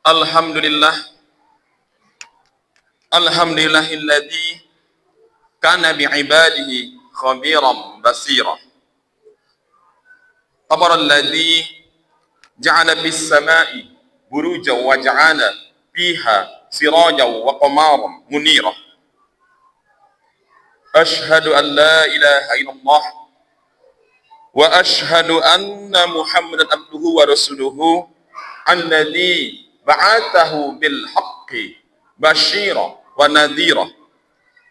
Alhamdulillah, alhamdulillahilladzi kana bi'ibadihi khabiran basira. Tabarakalladzi ja'ala bis sama'i burujan wa ja'ala fiha sirajan wa qamaran munira. Ashhadu an la ilaha illallah wa ashhadu anna Muhammadan abduhu wa rasuluhu alladzi ba'athahu bil haqqi basyira wa nadhira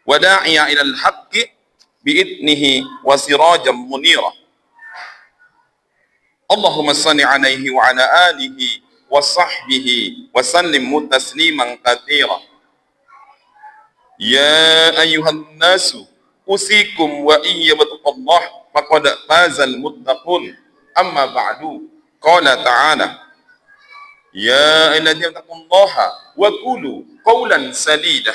wa da'iya ilal haqqi bi'idnihi wa sirajan munira. Allahumma salli alaihi wa ala alihi wa sahbihi wa sallim tasliman katsira. Ya ayyuhan nasu usikum wa iyya bittaqullah faqad fazal muttaqun. Amma ba'du, qala ta'ala ya ayyuhalladzina taqullaha wa qulu qawlan sadidah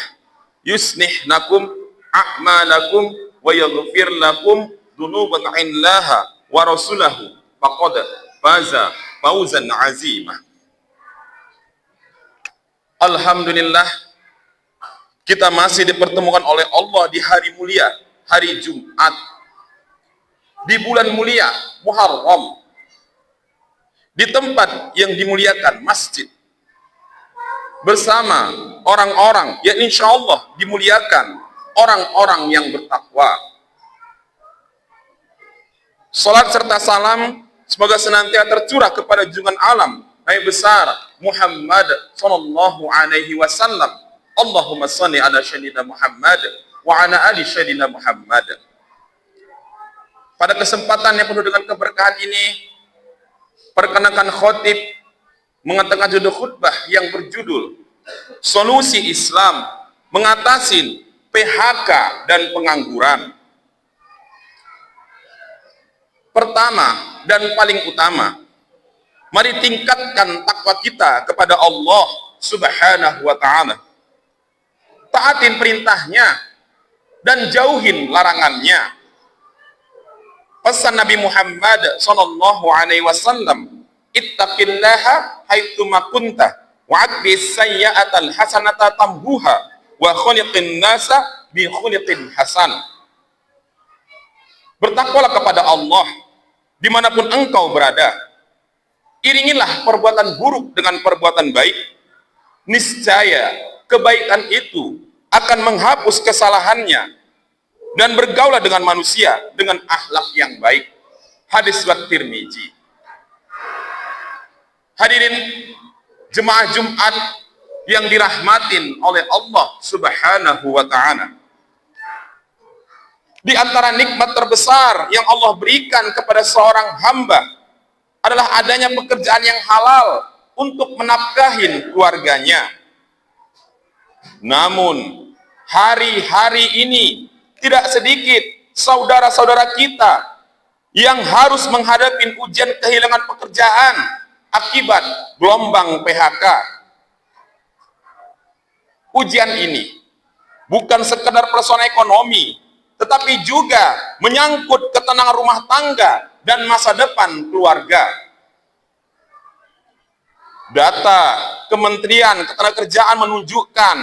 yuslih lakum a'malakum wa yaghfir lakum dhunuban illaha wa rasulahu faqad faza fawzan azima. Alhamdulillah, kita masih dipertemukan oleh Allah di hari mulia, hari Jumat, di bulan mulia Muharram, di tempat yang dimuliakan, masjid, bersama orang-orang yang insya Allah dimuliakan, orang-orang yang bertakwa. Salat serta salam semoga senantiasa tercurah kepada junjungan alam Nabi besar Muhammad sallallahu alaihi wasallam. Allahumma salli ala sayyidina Muhammad wa ala ali sayyidina Muhammad. Pada kesempatan yang penuh dengan keberkahan ini, perkenankan khotib mengatakan judul khutbah yang berjudul Solusi Islam Mengatasi PHK dan Pengangguran. Pertama dan paling utama, mari tingkatkan takwa kita kepada Allah Subhanahu wa ta'ala. Taatin perintahnya dan jauhin larangannya. Pesan Nabi Muhammad sallallahu alaihi wasallam, ittaqillaha haitsuma kunta wa atbis sayyi'atal hasanata tamhuha wa khaliqin nasa bi khuliqin hasan. Bertakwalah kepada Allah dimanapun engkau berada. Iringilah perbuatan buruk dengan perbuatan baik. Niscaya kebaikan itu akan menghapus kesalahannya, dan bergaulah dengan manusia dengan akhlak yang baik. Hadis riwayat Tirmizi. Hadirin jemaah Jumat yang dirahmatin oleh Allah Subhanahu wa ta'ala, di antara nikmat terbesar yang Allah berikan kepada seorang hamba adalah adanya pekerjaan yang halal untuk menafkahin keluarganya. Namun hari-hari ini tidak sedikit saudara-saudara kita yang harus menghadapi ujian kehilangan pekerjaan akibat gelombang PHK. Ujian ini bukan sekedar persoalan ekonomi, tetapi juga menyangkut ketenangan rumah tangga dan masa depan keluarga. Data Kementerian Ketenagakerjaan menunjukkan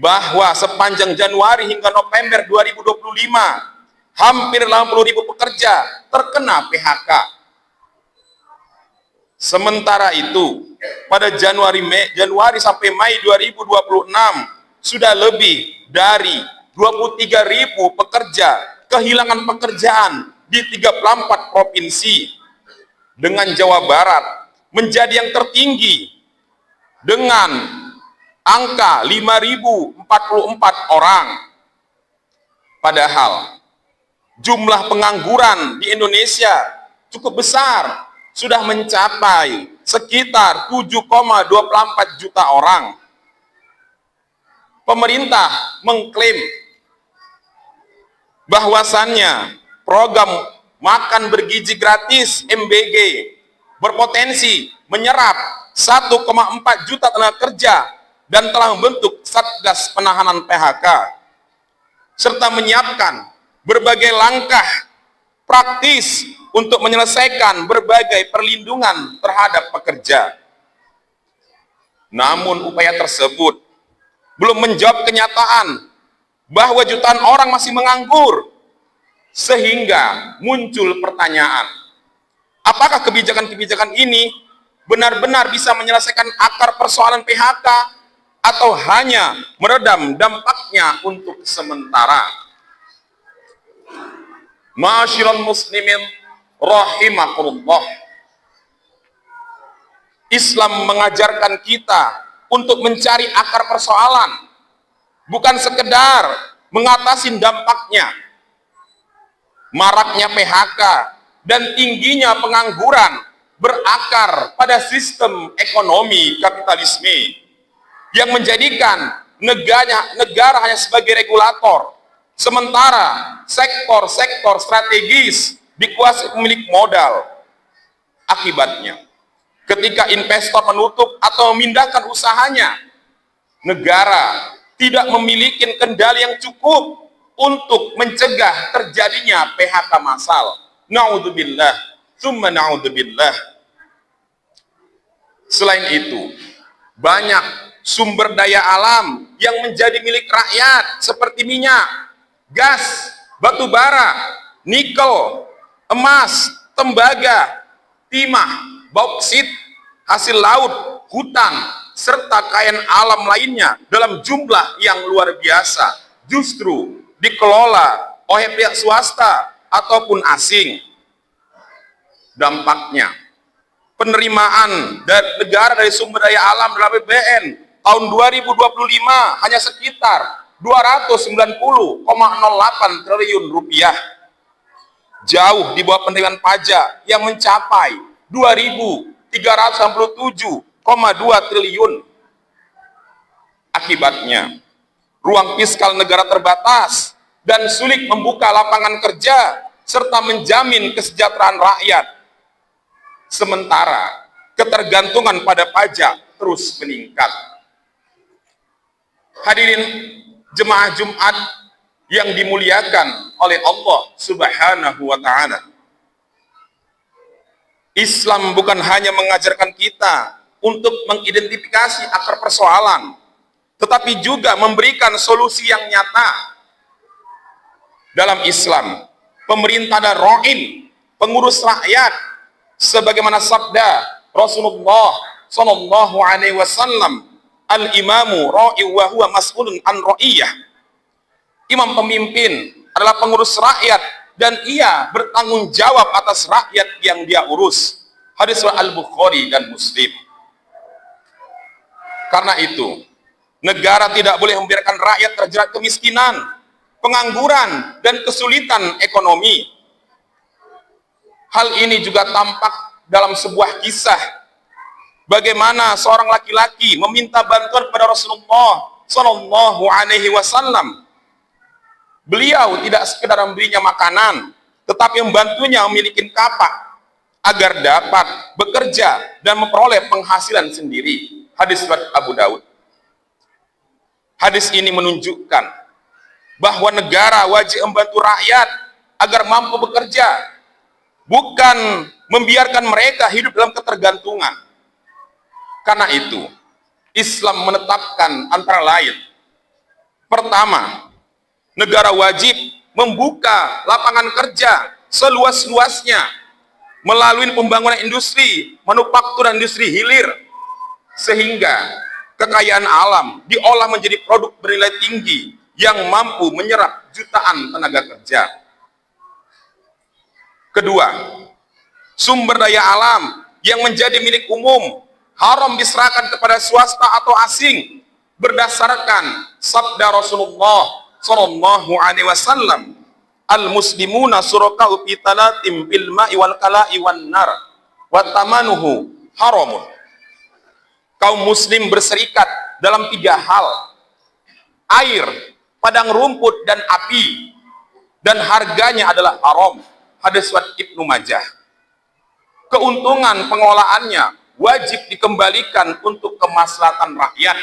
bahwa sepanjang Januari hingga November 2025, hampir 80.000 pekerja terkena PHK. Sementara itu, pada Januari sampai Mei 2026, sudah lebih dari 23.000 pekerja kehilangan pekerjaan di 34 provinsi, dengan Jawa Barat menjadi yang tertinggi dengan angka 5.044 orang. Padahal jumlah pengangguran di Indonesia cukup besar, sudah mencapai sekitar 7,24 juta orang. Pemerintah mengklaim bahwasannya program makan bergizi gratis MBG berpotensi menyerap 1,4 juta tenaga kerja dan telah membentuk Satgas Penanganan PHK serta menyiapkan berbagai langkah praktis untuk menyelesaikan berbagai perlindungan terhadap pekerja. Namun upaya tersebut belum menjawab kenyataan bahwa jutaan orang masih menganggur, sehingga muncul pertanyaan, apakah kebijakan-kebijakan ini benar-benar bisa menyelesaikan akar persoalan PHK atau hanya meredam dampaknya untuk sementara? Ma'asyiral muslimin rahimakumullah, Islam mengajarkan kita untuk mencari akar persoalan, bukan sekedar mengatasi dampaknya. Maraknya PHK dan tingginya pengangguran berakar pada sistem ekonomi kapitalisme yang menjadikan negara hanya sebagai regulator, sementara sektor-sektor strategis dikuasai pemilik modal. Akibatnya, ketika investor menutup atau memindahkan usahanya, negara tidak memiliki kendali yang cukup untuk mencegah terjadinya PHK massal. Na'udzubillah, tsumma na'udzubillah. Selain itu, banyak sumber daya alam yang menjadi milik rakyat seperti minyak, gas, batu bara, nikel, emas, tembaga, timah, bauksit, hasil laut, hutan, serta kekayaan alam lainnya dalam jumlah yang luar biasa justru dikelola oleh pihak swasta ataupun asing. Dampaknya, penerimaan dari negara dari sumber daya alam dalam APBN tahun 2025 hanya sekitar 290,08 triliun rupiah, jauh di bawah penerimaan pajak yang mencapai 2.367,2 triliun. Akibatnya, ruang fiskal negara terbatas dan sulit membuka lapangan kerja serta menjamin kesejahteraan rakyat. Sementara ketergantungan pada pajak terus meningkat. Hadirin jemaah Jumat yang dimuliakan oleh Allah Subhanahu wa ta'ala, Islam bukan hanya mengajarkan kita untuk mengidentifikasi akar persoalan, tetapi juga memberikan solusi yang nyata. Dalam Islam, pemerintah dan ro'in, pengurus rakyat, sebagaimana sabda Rasulullah sallallahu alaihi wasallam, al-imamu ra'i wa huwa mas'ulun an ra'iyah. Imam pemimpin adalah pengurus rakyat dan ia bertanggung jawab atas rakyat yang dia urus. Hadis Al-Bukhari dan Muslim. Karena itu, negara tidak boleh membiarkan rakyat terjerat kemiskinan, pengangguran, dan kesulitan ekonomi. Hal ini juga tampak dalam sebuah kisah bagaimana seorang laki-laki meminta bantuan kepada Rasulullah sallallahu alaihi wasallam. Beliau tidak sekedar memberinya makanan, tetapi membantunya memiliki kapak agar dapat bekerja dan memperoleh penghasilan sendiri. Hadis riwayat Abu Daud. Hadis ini menunjukkan bahwa negara wajib membantu rakyat agar mampu bekerja, bukan membiarkan mereka hidup dalam ketergantungan. Karena itu, Islam menetapkan antara lain, pertama, negara wajib membuka lapangan kerja seluas-luasnya melalui pembangunan industri, manufaktur dan industri hilir, sehingga kekayaan alam diolah menjadi produk bernilai tinggi yang mampu menyerap jutaan tenaga kerja. Kedua, sumber daya alam yang menjadi milik umum haram diserahkan kepada swasta atau asing berdasarkan sabda Rasulullah sallallahu alaihi wasallam, al-muslimuna suraka'u fi talatim bil ma'i wal kala'i wan nar wa tamanuhu haramun. Kaum muslim berserikat dalam tiga hal: air, padang rumput, dan api, dan harganya adalah haram. Hadis riwayat Ibnu Majah. Keuntungan pengelolaannya wajib dikembalikan untuk kemaslahatan rakyat.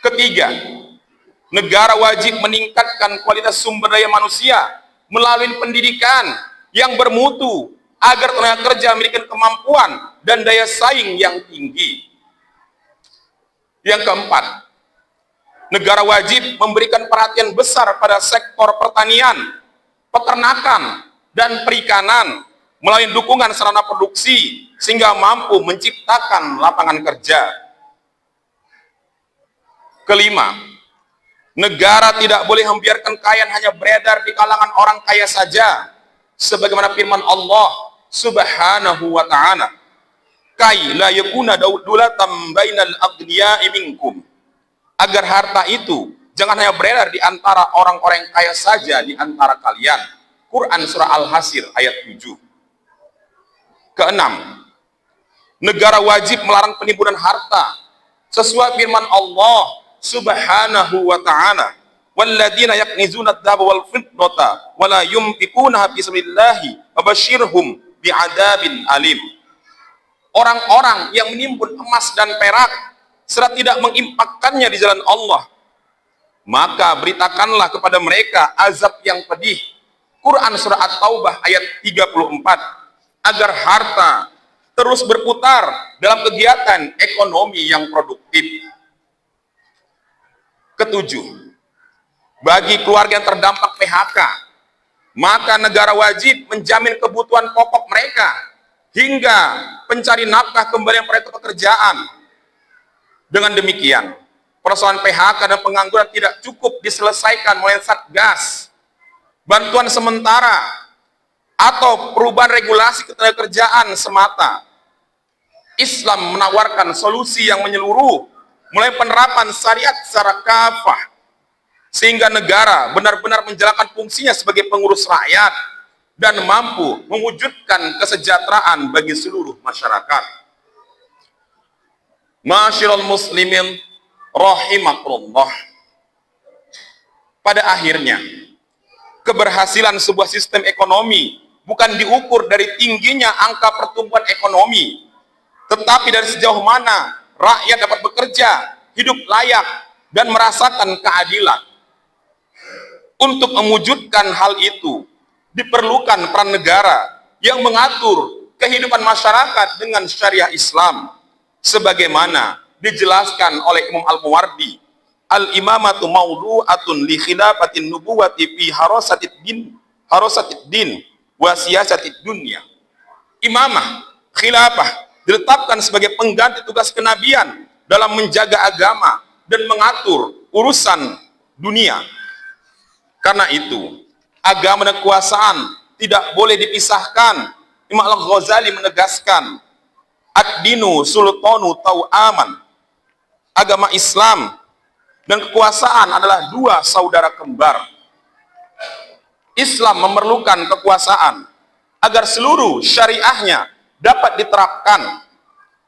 Ketiga, negara wajib meningkatkan kualitas sumber daya manusia melalui pendidikan yang bermutu agar tenaga kerja memiliki kemampuan dan daya saing yang tinggi. Yang keempat, negara wajib memberikan perhatian besar pada sektor pertanian, peternakan, dan perikanan melalui dukungan sarana produksi sehingga mampu menciptakan lapangan kerja. Kelima, negara tidak boleh membiarkan kekayaan hanya beredar di kalangan orang kaya saja, sebagaimana firman Allah Subhanahu wa ta'ala, kai la yakuna dulatam bainal aghniya'i minkum, agar harta itu jangan hanya beredar di antara orang-orang yang kaya saja di antara kalian. Quran surah Al-Hasr ayat 7. Keenam, negara wajib melarang penimbunan harta sesuai firman Allah Subhanahu wa ta'ala, walladzina yaknizuna adz-dzahaba wal fiddata wa la yunfiqunaha fi sabilillahi fabasyirhum bi'adzabin alim. Orang-orang yang menimbun emas dan perak serta tidak menginfakkannya di jalan Allah, maka beritakanlah kepada mereka azab yang pedih. Quran surah At-Taubah ayat 34. Agar harta terus berputar dalam kegiatan ekonomi yang produktif. Ketujuh, bagi keluarga yang terdampak PHK, maka negara wajib menjamin kebutuhan pokok mereka hingga pencari nafkah kembali pada pekerjaan. Dengan demikian, persoalan PHK dan pengangguran tidak cukup diselesaikan melalui Satgas, bantuan sementara, atau perubahan regulasi ketenagakerjaan semata. Islam menawarkan solusi yang menyeluruh, mulai penerapan syariat secara kafah, sehingga negara benar-benar menjalankan fungsinya sebagai pengurus rakyat dan mampu mewujudkan kesejahteraan bagi seluruh masyarakat. Masyiral muslimin rahimakumullah. Pada akhirnya, keberhasilan sebuah sistem ekonomi bukan diukur dari tingginya angka pertumbuhan ekonomi, tetapi dari sejauh mana rakyat dapat bekerja, hidup layak, dan merasakan keadilan. Untuk mewujudkan hal itu, diperlukan peran negara yang mengatur kehidupan masyarakat dengan syariah Islam, sebagaimana dijelaskan oleh Imam Al-Muwardi, al-imamatu mawdu'atun li khilafatin nubuwati fi harasatid din wa siyasatid dunya. Imamah, khilafah diletakkan sebagai pengganti tugas kenabian dalam menjaga agama dan mengatur urusan dunia. Karena itu, agama dan kekuasaan tidak boleh dipisahkan. Imam Al-Ghazali menegaskan, ad-dinu sultanu tau'aman. Agama Islam dan kekuasaan adalah dua saudara kembar. Islam memerlukan kekuasaan agar seluruh syariahnya dapat diterapkan,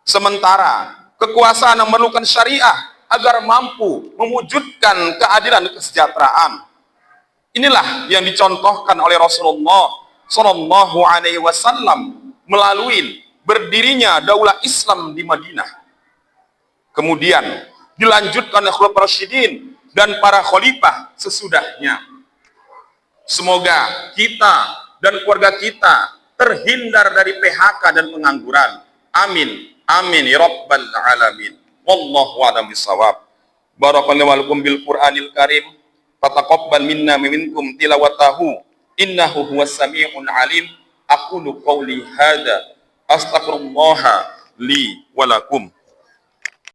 sementara kekuasaan memerlukan syariah agar mampu mewujudkan keadilan dan kesejahteraan. Inilah yang dicontohkan oleh Rasulullah Shallallahu Alaihi Wasallam melalui berdirinya Daulah Islam di Madinah. Kemudian dilanjutkan oleh Khulafaur Rasyidin dan para khalifah sesudahnya. Semoga kita dan keluarga kita terhindar dari PHK dan pengangguran. Amin. Amin ya rabbal alamin. Wallahu a'lam bishawab. Barakallahu lakum bil Qur'anil Karim. Fataqabbal minna minkum tilawatahu. Innahu huwas samii'ul alim. Aqulu qawli hadza astaghfirullah li wa lakum.